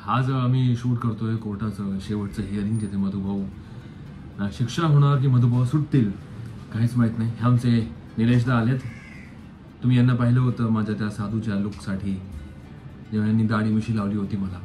आज आम्ही शूट करतोय कोर्टाचं शेवटचं हिअरिंग, जिथे मधुभाऊ शिक्षा होणार की मधुभाऊ सुटतील काहीच माहीत नाही. हे आमचे निलेशदा आलेत. तुम्ही यांना पाहिलं होतं माझ्या त्या साधूच्या लुकसाठी, जेव्हा यांनी दाढी मिशी लावली होती मला.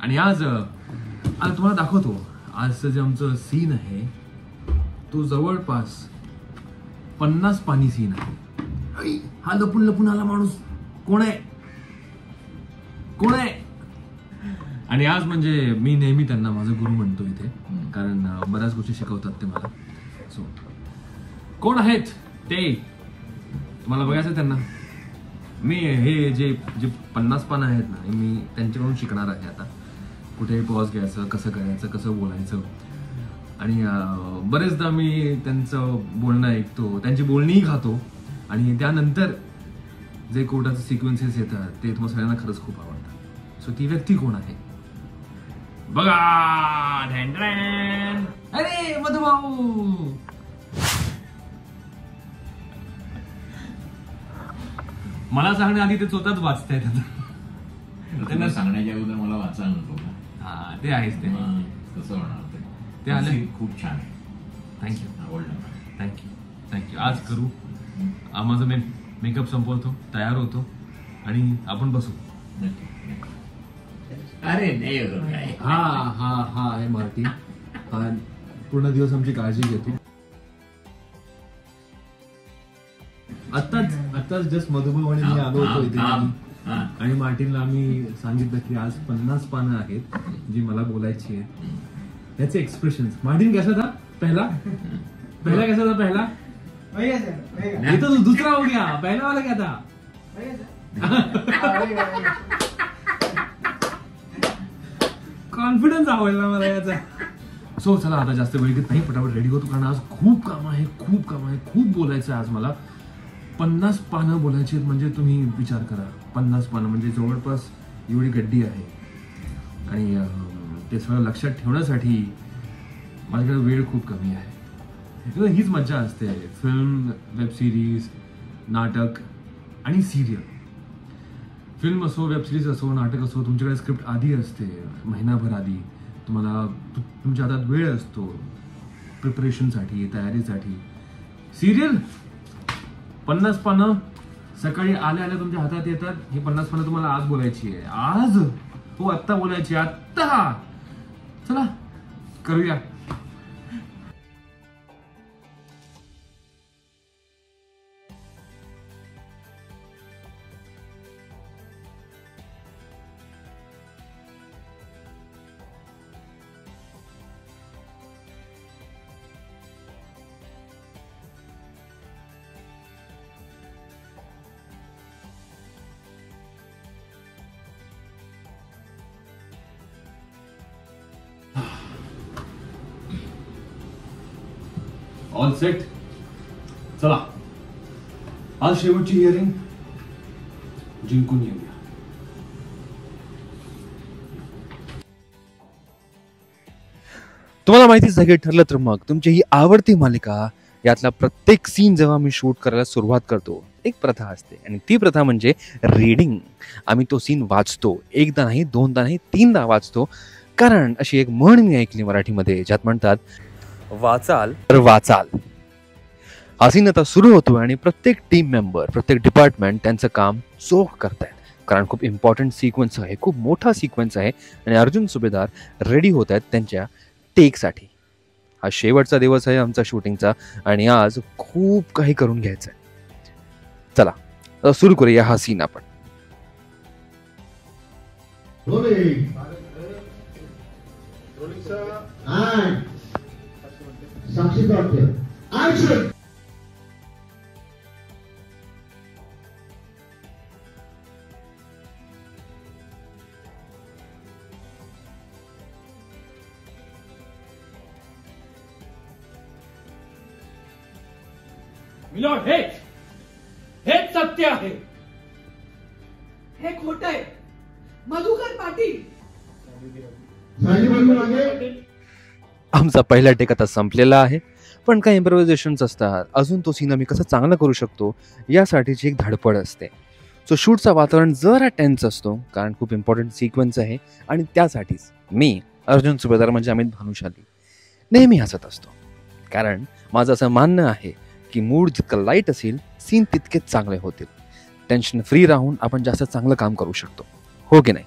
आणि आज तुम्हाला दाखवतो आजचं जे आमचं सीन आहे तो जवळपास 50 पानी सीन आहे. हा लपून लपून आला माणूस कोण आहे कोण आहे. आणि आज म्हणजे मी नेहमी त्यांना माझं गुरु म्हणतो इथे, कारण बऱ्याच गोष्टी शिकवतात ते मला. सो कोण आहेत ते तुम्हाला बघायचं त्यांना. मी हे जे 50 पानं आहेत ना, मी त्यांच्याकडून शिकणार आहे आता. कुठे पॉज घ्यायचं, कसं करायचं, कसं बोलायचं. आणि बरेचदा मी त्यांचं बोलणं ऐकतो, त्यांची बोलणीही खातो. आणि त्यानंतर जे कोर्टाचे सिक्वेन्सेस येतात ते तुम्हाला सगळ्यांना खरंच खूप आवडतात. सो ती व्यक्ती कोण आहे बघा. अरे मधुभाऊ, मला सांगण्याआधी ते स्वतःच वाचतायत. त्यांना सांगण्याच्या अगोदर मला वाचा नको. हा ते आहेच. ते कसं होणार ते आले. खूप छान आहे. थँक्यू. आवडलं. थँक्यू. आज करू. माझं मेकअप संपवतो, तयार होतो आणि आपण बसू. अरे नाही. हा आहे मार्टी. हा पूर्ण दिवस आमची काळजी घेतो. आत्ताच जस्ट मधुभाऊ आणि मी आलो होतो इथे, आणि मार्टिनला आम्ही सांगितलं की आज 50 पानं आहेत जी मला बोलायची आहेत. त्याचे एक्सप्रेशन. मार्टिन कैसा था पहला कैसा था पहला. ये तो दूसरा हो गया, पहला वाला क्या था. कॉन्फिडन्स आवडला मला याचा. सो चला आता जास्त वेळ घेत नाही, पटापट रेडी होतो, कारण आज खूप काम आहे, खूप बोलायचं आहे आज मला. 50 पानं बोलायची आहेत म्हणजे तुम्ही विचार करा. 50 पानं म्हणजे जवळपास एवढी गड्डी आहे. आणि ते सगळं लक्षात ठेवण्यासाठी माझ्याकडे वेळ खूप कमी आहे. हीच मज्जा असते फिल्म, वेब सिरीज, नाटक आणि सिरियल. फिल्म असो, वेब सिरीज असो, नाटक असो, तुमच्याकडे स्क्रिप्ट आधी असते, महिनाभर आधी. तुम्हाला तुमच्या हातात वेळ असतो प्रिपरेशनसाठी, तयारीसाठी. सिरियल 50 पानं सकाळी आल्या तुमच्या हातात येतात. ही 50 पानं तुम्हाला आज बोलायची आहे. आज आत्ता बोलायची, आत्ता. चला करूया. All set. चला आज शेवटची हिअरिंग, जिंकून येऊया. तुम्हाला माहितीच आहे, ठरलं तर मग तुमची ही आवडती मालिका यातला प्रत्येक सीन जेव्हा मी शूट करायला सुरुवात करतो, एक प्रथा असते, आणि ती प्रथा म्हणजे रीडिंग. आम्ही तो सीन वाचतो, एकदा नाही, दोनदा नाही, 3दा वाचतो. कारण अशी एक म्हण मी ऐकली मराठीमध्ये, ज्यात म्हणतात, वाचाल तर वाचाल. हा सीन आता सुरू होतो आणि प्रत्येक टीम मेंबर, प्रत्येक डिपार्टमेंट त्यांचं काम चोख करतायत, कारण खूप इम्पॉर्टंट सिक्वेन्स आहे, खूप मोठा सिक्वेन्स आहे. आणि अर्जुन सुभेदार रेडी होत आहेत त्यांच्या टेकसाठी. हा शेवटचा दिवस आहे आमचा शूटिंगचा, आणि आज खूप काही करून घ्यायचं आहे. चला सुरू करूया हा सीन आपण. मिलॉर्ड, हेच सत्य आहे. हे खोट आहे. मधुकर पाटील. आमचा पहिला टेक आता संपलेला आहे, पण काही इम्प्रोव्हायझेशन्स असतात. अजून तो सीन आम्ही कसा चांगला करू शकतो यासाठीची एक धडपड असते. सो शूटचा वातावरण जरा टेन्स असतो कारण खूप इम्पॉर्टंट सिक्वेन्स आहे आणि त्यासाठीच मी अर्जुन सुभेदार म्हणजे अमित भानुशाली नेहमी हसत असतो कारण माझं असं मानणं आहे की मूड जितकं लाईट असेल सीन तितकेच चांगले होतील. टेन्शन फ्री राहून आपण जास्त चांगलं काम करू शकतो, हो की नाही?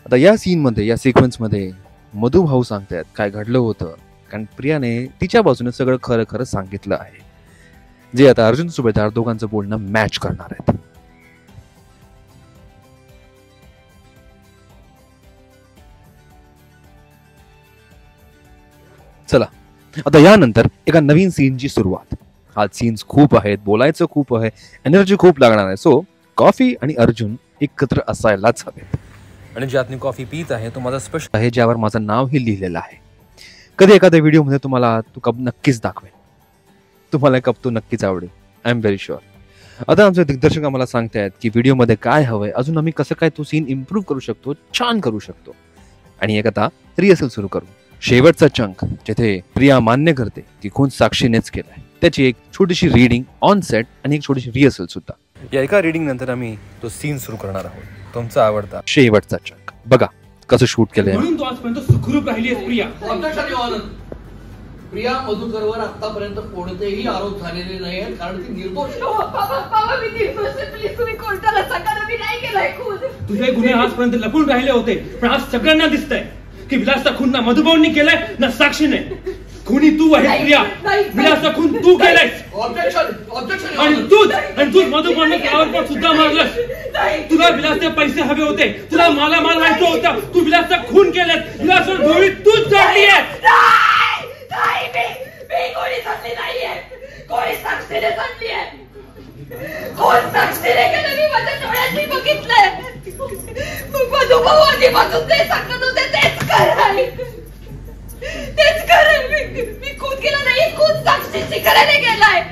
आता या सीनमध्ये या सिक्वेन्समध्ये मधु भाऊ सांगतायत काय घडलं होतं कारण प्रियाने तिच्या बाजूने सगळं खरं खरं सांगितलं आहे जे आता अर्जुन सुभेदार दोघांचं बोलणं मॅच करणार आहेत. चला आता यानंतर एका नवीन सीनची सुरुवात. आज सीन्स खूप आहेत, बोलायचं खूप आहे, एनर्जी खूप लागणार आहे. सो कॉफी आणि अर्जुन एकत्र असायलाच हवेत. आणि ज्यात मी कॉफी पीत आहे तो माझा स्पष्ट आहे ज्यावर माझं नावही लिहिलेलं आहे. कधी एखाद्या व्हिडिओमध्ये तुम्हाला तो कप नक्कीच दाखवेल. तुम्हाला कप तो नक्कीच आवडेल, आय एम व्हेरी शुअर. आता आमचे दिग्दर्शक आम्हाला सांगतायत की व्हिडिओमध्ये काय हवंय, अजून आम्ही कसं काय तो सीन इम्प्रूव्ह करू शकतो, छान करू शकतो. आणि एक आता रिहर्सल सुरू करू. शेवटचा चंक जिथे प्रिया मान्य करते की खून साक्षीनेच केलाय त्याची एक छोटीशी रीडिंग ऑन सेट आणि एक छोटीशी रिहर्सल सुद्धा. या एका रीडिंग नंतर आम्ही तो सीन सुरू करणार आहोत, तुमचा आवडता शेवटचा चंक. बघा कसं शूट केलंय. म्हणून तू आजपर्यंत सुखरूप राहिली आहेस प्रिया. प्रिया मधुकरवर आतापर्यंत कोणतेही आरोप झालेले नाही आहेत कारण ती निर्दोष आहे. बाबा मी निर्दोष आहे. प्लीज तुम्ही कोर्टाला सांगा मी नाही केलाय खून. तुझे गुन्हे आजपर्यंत लपून राहिले होते पण आज सगळ्यांना दिसतंय की विलासचा खून ना मधुभाऊंनी केलाय ना साक्षीने. खुनी तू आहेस प्रिया. विलासचा खून तू केलायस आणि तूच मधुभाऊंना त्यावर पण सुद्धा मारलास. तुला विलासचे पैसे हवे होते, तुला माल व्हायचं होतं, तू विलासचा खून केलास. विलासवर गोळी तूच झाडलीयस. मी कोणी झाडली नाहीये, कोणी साक्षीने झाडली आहे. कोण साक्षीने केलं मी माझ्या डोळ्यांनी बघितलंय. मधुभाऊ आधीपासून ते सांगत होते तेच खरंय. तेच खरंय. मी खून केला नाही, खून साक्षीची करायला गेलाय.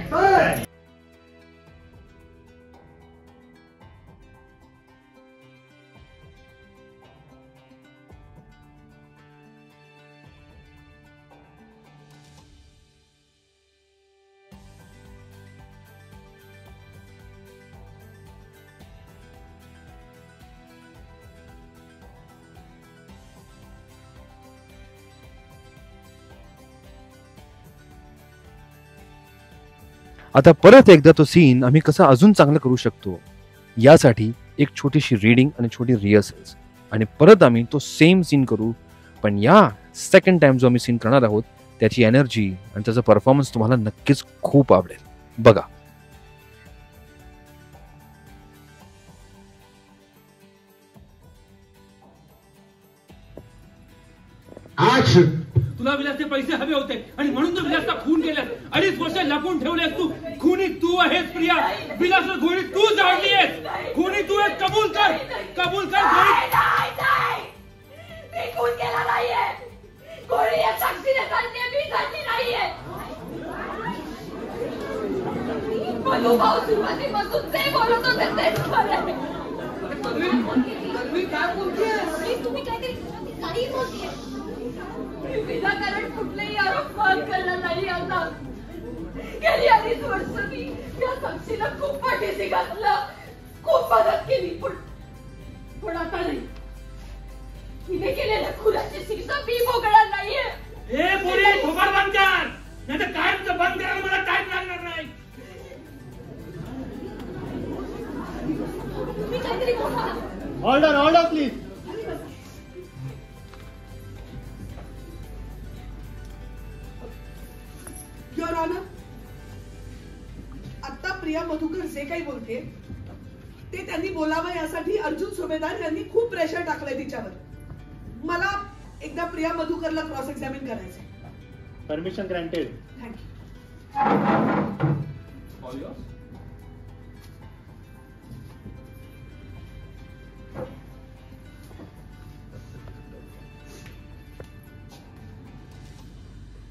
आता परत एकदा तो सीन आम्ही कसा अजून चांगला करू शकतो यासाठी एक छोटीशी रीडिंग आणि छोटी रिहर्सल्स आणि परत आम्ही तो सेम सीन करू. पण या सेकंड टाइम जो आम्ही सीन करणार आहोत त्याची एनर्जी आणि त्याचा परफॉर्मन्स तुम्हाला नक्कीच खूप आवडेल. बघा. तुला विलासचे पैसे हवे होते आणि म्हणून तू विलासचा खून केलास. 2.5 वर्ष लपून ठेवलेस तू. खुनी तू आहेस प्रिया. विलासवर गोळी तू झाडलीयस. खुनी तू आहेस. कबूल कर गोळी. मी खून केला नाहीये. गोळी या साक्षीने झाडली, मी झाडली नाहीये. मधुभाऊ सुरुवातीपासून जे बोलत होते तेच खरं. काय बोलतेस? तुम्ही काही बोलतेय. विनाकारण कुठलेही आरोप मान केला नाही. आता गेली 2.5 वर्ष मी या साक्षीला खूप पाठीशी घातलं, खूप मदत केली. पण आता नाही. तिने केलेल्या खुनाची शिक्षा मी भोगणार नाहीये. हे पोरी खोबार बंद कर, नाहीतर कायमचं बंद करायला मला टाइम लागणार नाही. तुम्ही काहीतरी बोला. Order please. युअर ऑनर, आता प्रिया मधुकर जे काही बोलते ते त्यांनी बोलावं यासाठी अर्जुन सुभेदार यांनी खूप प्रेशर टाकलंय तिच्यावर. मला एकदा प्रिया मधुकरला क्रॉस एक्झामिन करायचंय. Permission granted. Thank you.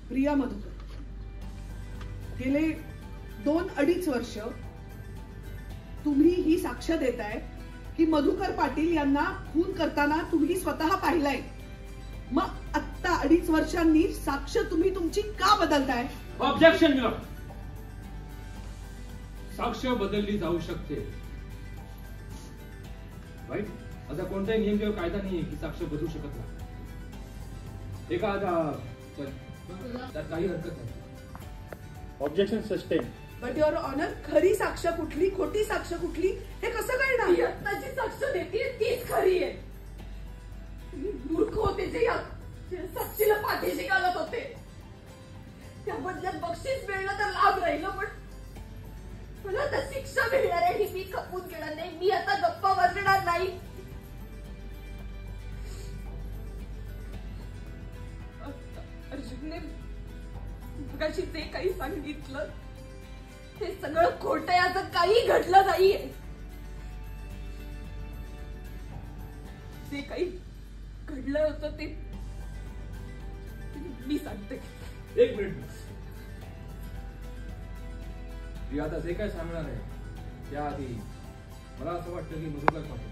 Priya Madhukar, गेले 2-2.5 वर्ष तुम्ही ही साक्ष देताय की मधुकर पाटील यांना खून करताना तुम्ही स्वतः पाहिलाय. मग आता 2.5 वर्षांनी साक्ष तुम्ही तुमची का बदलताय? Objection your. साक्ष बदलली जाऊ शकते. राईट? असा कोणताही नियम किंवा कायदा नाहीये की साक्ष बदलू शकत नाही. त्यात काही हरकत नाही. Objection sustain. But your honour, खरी साक्ष कुठली, खोटी साक्ष कुठली हे कसं कळणार? यत्नाची साक्ष देते तीच खरी आहे. मूर्ख होते जे साक्षीला पाठीशी घालत होते. त्या बदल्यात बक्षीस मिळलं तर लाभ राहिलं, पण मला आता शिक्षा मिळणार आहे ही मी खपून घेणार नाही. मी आता गप्पा बसणार नाही. अर्जुनने मगाशी जे काही सांगितलं ते सगळं खोटं आहे. असं काही घडलं नाहीये. जे काही घडलं होतं ते मी सांगते. एक मिनिट. प्रिया आता जे काय सांगणार आहे त्याआधी मला असं वाटतं की Madhukar Patil.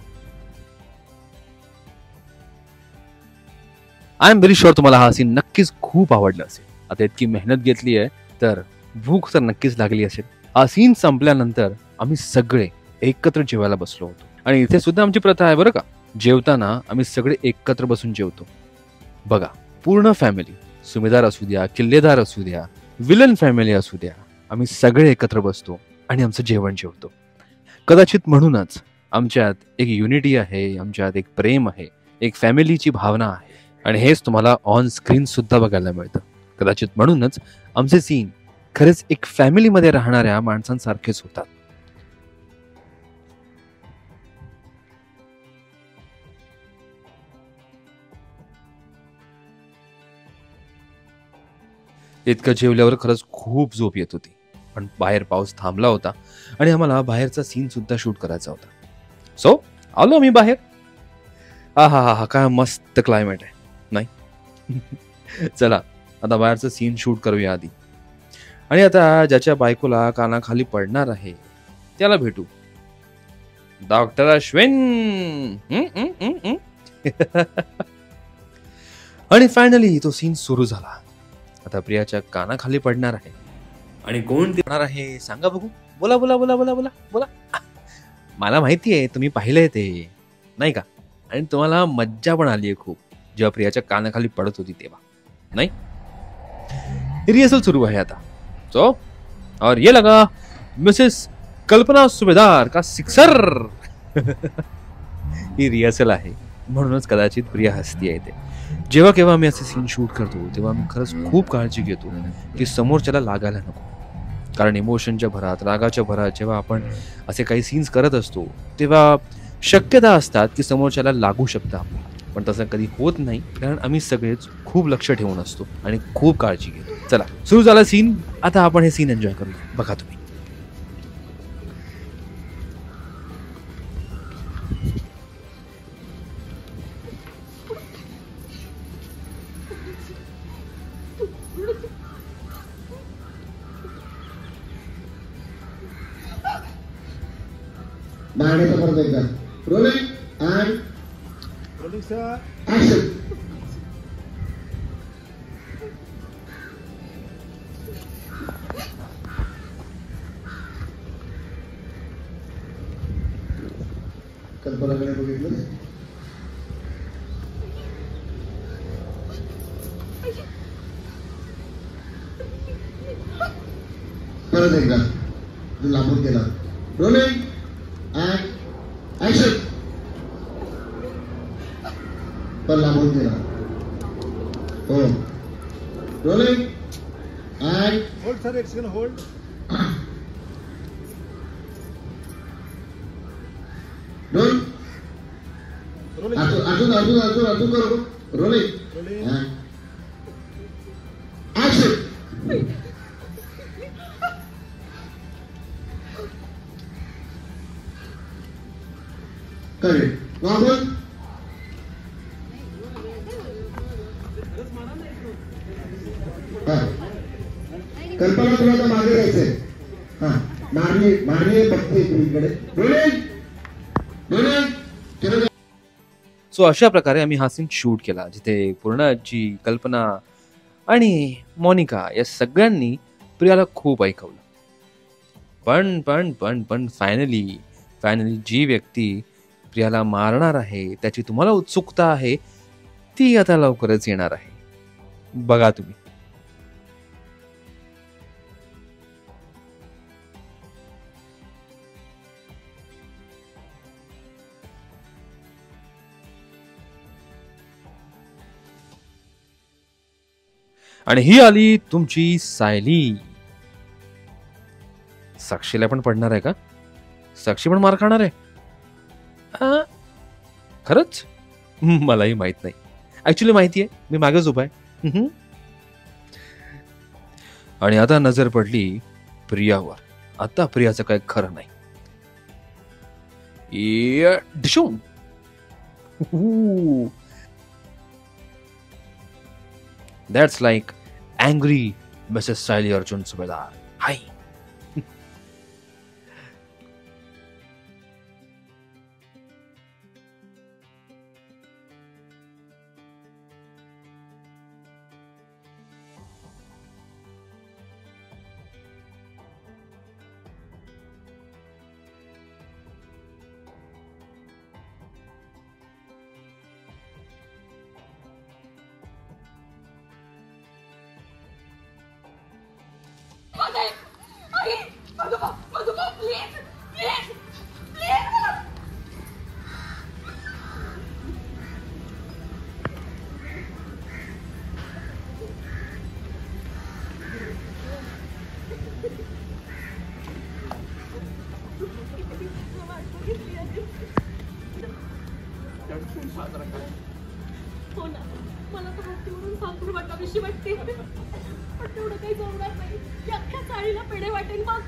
I am very sure तुम्हाला हा सीन नक्कीच खूप आवडला असेल. आता इतकी मेहनत घेतली आहे तर भूक तर नक्कीच लागली असेल. हा सीन संपल्यानंतर आम्ही सगळे एकत्र जेवायला बसलो होतो आणि इथे सुद्धा आमची प्रथा आहे बरं का. जेवताना आम्ही सगळे एकत्र बसून जेवतो. बघा, पूर्ण फॅमिली, सुमेदार असू द्या, किल्लेदार असू द्या, विलन फॅमिली असू द्या, आम्ही सगळे एकत्र बसतो आणि आमचं जेवण जेवतो. कदाचित म्हणूनच आमच्यात एक युनिटी आहे, आमच्यात एक प्रेम आहे, एक फॅमिलीची भावना आहे आणि हेच तुम्हाला ऑन स्क्रीन सुद्धा बघायला मिळतं. कदाचित म्हणूनच आमचे सीन खरेच एक फॅमिलीमध्ये राहणाऱ्या माणसांसारखेच होतात. इतकं जेवल्यावर खरंच खूप झोप येत होती, पण बाहेर पाऊस थांबला होता आणि आम्हाला बाहेरचा सीन सुद्धा शूट करायचा होता. सो आलो मी बाहेर. हा हा हा, काय मस्त क्लायमेट आहे नाही. चला आता बाहेरचं सीन शूट करूया आधी. आणि आता ज्याच्या बायकोला कानाखाली पडणार आहे त्याला भेटू. डॉक्टर अश्विन. आणि फायनली तो सीन सुरू झाला. आता प्रियाच्या कानाखाली पडणार आहे आणि कोण ते होणार आहे सांगा बघू. बोला बोला बोला बोला बोला बोला. मला माहिती आहे तुम्ही पाहिलंय ते नाही का, आणि तुम्हाला मज्जा पण आली आहे खूप जेव्हा प्रियाच्या कानाखाली पडत होती तेव्हा नाही. रिहर्सल सुरू आहे आता. सो और ये लगा मिसेस कल्पना सुभेदार का सिक्सर. ही रिहर्सल आहे म्हणूनच कदाचित प्रिया हसती आहे. ते जेव्हा केव्हा मी असे सीन शूट करतो तेव्हा मी खरंच खूप काळजी घेतो की समोरच्याला लागायला नको. कारण इमोशनच्या भरात, रागाच्या भरात जेव्हा आपण असे काही सीन्स करत असतो तेव्हा शक्यता असतात की समोरच्याला लागू शकतं, पण तसं कधी होत नाही कारण आम्ही सगळेच खूप लक्ष ठेवून असतो आणि खूप काळजी घेतो. चला सुरू झाला सीन. आता आपण हे सीन एन्जॉय करूया. बघा तुम्ही. नाण्याचा परत एकदा रोलिंग अँड ऍक्शन. कल्पनाकडे बघितलं. परत एकदा लांबून गेला. Rolling and action. पर लांबून गेला. हो. Rolling and hold sir. एक सेकंड होल्ड. रोल. अजून अजून अजून अजून करू. Rolling and action. करेक्ट. वापस. कल्पना तुला तर मागे जायचंय. हा मारणी मारणी बघते तुझ्याकडे. सो अशा प्रकारे आम्ही हा सीन शूट केला जिथे पूर्णाजी, कल्पना आणि मोनिका या सगळ्यांनी प्रियाला खूप ऐकवलं. पण पण पण पण फायनली जी व्यक्ती प्रियाला मारणार आहे, त्याची तुम्हाला उत्सुकता आहे, ती आता लवकरच येणार आहे. बघा तुम्ही. आणि ही आली तुमची सायली. साक्षीला पण पडणार आहे का? साक्षी पण मार खाणार आहे? खरंच मलाही माहित नाही. ऍक्च्युली माहिती आहे, मी मागेच उभा आहे. आणि आता नजर पडली प्रियावर. आता प्रियाचं काय खरं नाही. डिशूम. That's like angry Mrs. Saili Arjun Subedar. Hi. मधुबा प्लीज प्लीज प्लीज. हो ना, मला तर हातीवरून साखर वाटावीशी वाटते, पण तेवढं काही जमणार नाही. या अख्ख्या चाळीला पेढे वाटेल मग.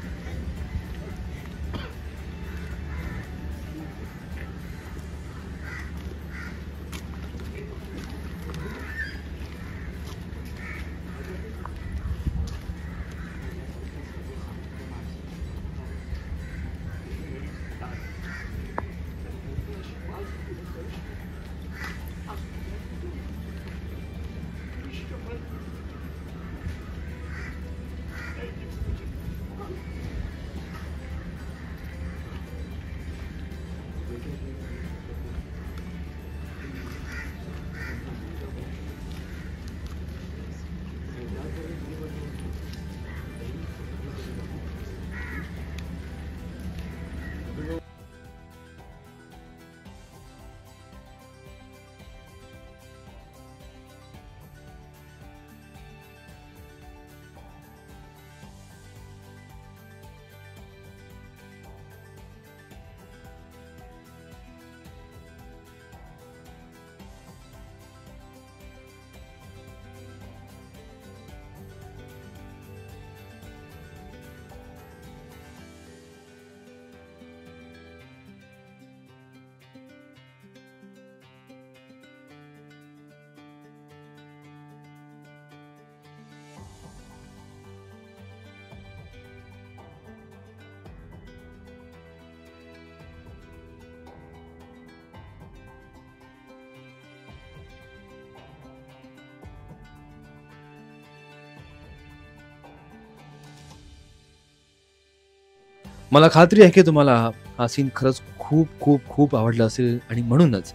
मला खात्री आहे की तुम्हाला हा सीन खरंच खूप खूप खूप आवडला असेल. आणि म्हणूनच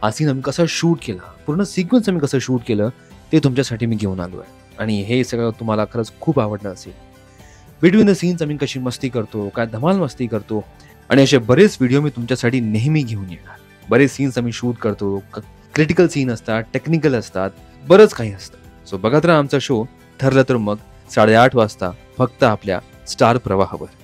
हा सीन आम्ही कसा शूट केला, पूर्ण सिक्वेन्स आम्ही कसं शूट केलं, ते तुमच्यासाठी मी घेऊन आलो आहे. आणि हे सगळं तुम्हाला खरंच खूप आवडलं असेल. बिटवीन द सीन्स आम्ही कशी मस्ती करतो, काय धमाल मस्ती करतो, आणि असे बरेच व्हिडिओ मी तुमच्यासाठी नेहमी घेऊन येणार. बरेच सीन्स आम्ही शूट करतो, क्रिटिकल सीन असतात, टेक्निकल असतात, बरंच काही असतं. सो बघत राहा आमचा शो. ठरलं तर मग 8:30 वाजता फक्त आपल्या स्टार प्रवाहावर.